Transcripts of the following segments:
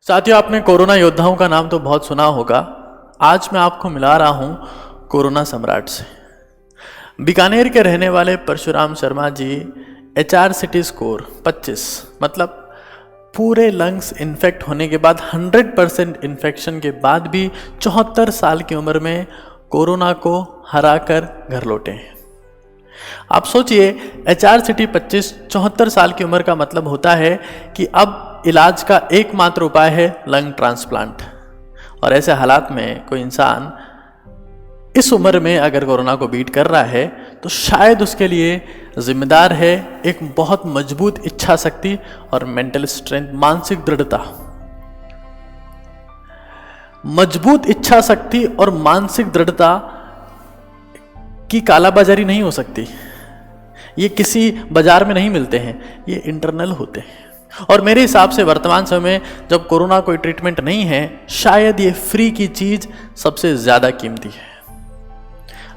साथियों, आपने कोरोना योद्धाओं का नाम तो बहुत सुना होगा। आज मैं आपको मिला रहा हूं कोरोना सम्राट से। बीकानेर के रहने वाले परशुराम शर्मा जी HRCT स्कोर 25, मतलब पूरे लंग्स इन्फेक्ट होने के बाद 100% इन्फेक्शन के बाद भी 74 साल की उम्र में कोरोना को हराकर घर लौटे हैं। आप सोचिए, HRCT 25 74 साल की उम्र का मतलब होता है कि अब इलाज का एकमात्र उपाय है लंग ट्रांसप्लांट। और ऐसे हालात में कोई इंसान इस उम्र में अगर कोरोना को बीट कर रहा है तो शायद उसके लिए जिम्मेदार है एक बहुत मजबूत इच्छा शक्ति और मेंटल स्ट्रेंथ, मानसिक दृढ़ता। मजबूत इच्छा शक्ति और मानसिक दृढ़ता की कालाबाजारी नहीं हो सकती। ये किसी बाजार में नहीं मिलते हैं, ये इंटरनल होते हैं। और मेरे हिसाब से वर्तमान समय में जब कोरोना कोई ट्रीटमेंट नहीं है, शायद ये फ्री की चीज सबसे ज्यादा कीमती है।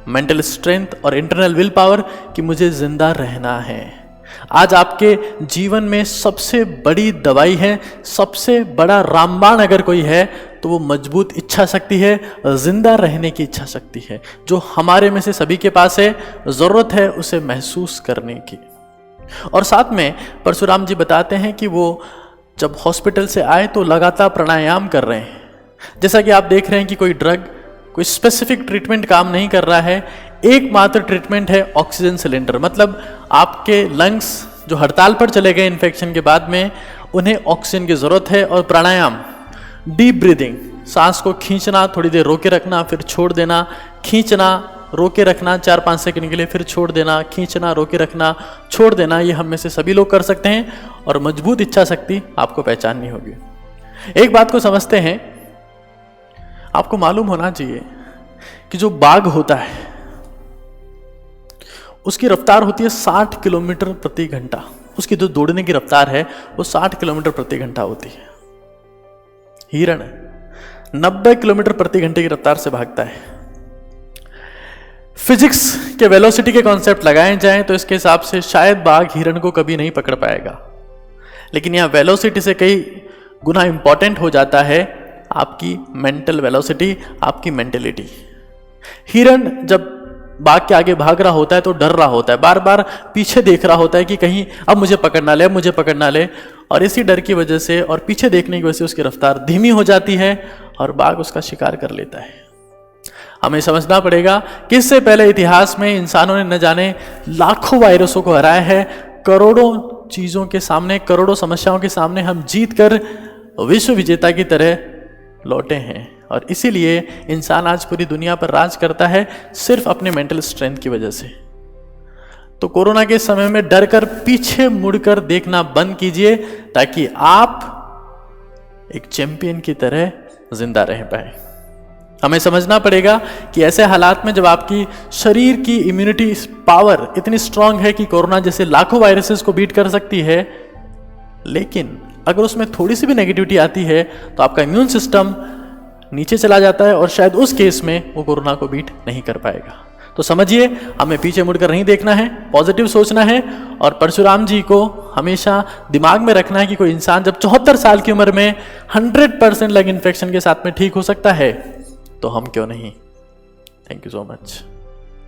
मेंटल स्ट्रेंथ और इंटरनल विल पावर कि मुझे जिंदा रहना है। आज आपके जीवन में सबसे बड़ी दवाई है, सबसे बड़ा रामबाण अगर कोई है तो वो मजबूत इच्छा शक्ति है, जिंदा रहने की इच्छा शक्ति है, जो हमारे में से सभी के पास है। जरूरत है उसे महसूस करने की। और साथ में परशुराम जी बताते हैं कि वो जब हॉस्पिटल से आए तो लगातार प्राणायाम कर रहे हैं। जैसा कि आप देख रहे हैं कि कोई ड्रग, कोई स्पेसिफिक ट्रीटमेंट काम नहीं कर रहा है। एकमात्र ट्रीटमेंट है ऑक्सीजन सिलेंडर। मतलब आपके लंग्स जो हड़ताल पर चले गए इन्फेक्शन के बाद में, उन्हें ऑक्सीजन की जरूरत है। और प्राणायाम, डीप ब्रीदिंग, सांस को खींचना, थोड़ी देर रोके रखना, फिर छोड़ देना, खींचना, रोके रखना 4-5 सेकंड के लिए, फिर छोड़ देना, खींचना, रोके रखना, छोड़ देना। ये हम में से सभी लोग कर सकते हैं और मजबूत इच्छा शक्ति आपको पहचाननी होगी। एक बात को समझते हैं, आपको मालूम होना चाहिए कि जो बाघ होता है उसकी रफ्तार होती है 60 किलोमीटर प्रति घंटा। उसकी जो दौड़ने की रफ्तार है वो 60 किलोमीटर प्रति घंटा होती है। हिरण 90 किलोमीटर प्रति घंटे की रफ्तार से भागता है। फिजिक्स के वेलोसिटी के कॉन्सेप्ट लगाए जाएं तो इसके हिसाब से शायद बाघ हिरण को कभी नहीं पकड़ पाएगा। लेकिन यहां वेलोसिटी से कई गुना इंपॉर्टेंट हो जाता है आपकी मेंटल वेलोसिटी, आपकी मेंटेलिटी। हिरण जब बाघ के आगे भाग रहा होता है तो डर रहा होता है, बार बार पीछे देख रहा होता है कि कहीं अब मुझे पकड़ना ले, अब मुझे पकड़ना ले। और इसी डर की वजह से और पीछे देखने की वजह से उसकी रफ्तार धीमी हो जाती है और बाघ उसका शिकार कर लेता है। हमें समझना पड़ेगा कि इससे पहले इतिहास में इंसानों ने न जाने लाखों वायरसों को हराया है। करोड़ों चीजों के सामने, करोड़ों समस्याओं के सामने हम जीत कर विश्व विजेता की तरह लौटे हैं। और इसीलिए इंसान आज पूरी दुनिया पर राज करता है सिर्फ अपने मेंटल स्ट्रेंथ की वजह से। तो कोरोना के समय में डर कर पीछे मुड़कर देखना बंद कीजिए ताकि आप एक चैंपियन की तरह जिंदा रह पाए। हमें समझना पड़ेगा कि ऐसे हालात में जब आपकी शरीर की इम्यूनिटी पावर इतनी स्ट्रांग है कि कोरोना जैसे लाखों वायरसेस को बीट कर सकती है, लेकिन अगर उसमें थोड़ी सी भी नेगेटिविटी आती है तो आपका इम्यून सिस्टम नीचे चला जाता है और शायद उस केस में वो कोरोना को बीट नहीं कर पाएगा। तो समझिए, हमें पीछे मुड़कर नहीं देखना है, पॉजिटिव सोचना है। और परशुराम जी को हमेशा दिमाग में रखना है कि कोई इंसान जब 74 साल की उम्र में 100% लंग इन्फेक्शन के साथ में ठीक हो सकता है तो हम क्यों नहीं। Thank you so much.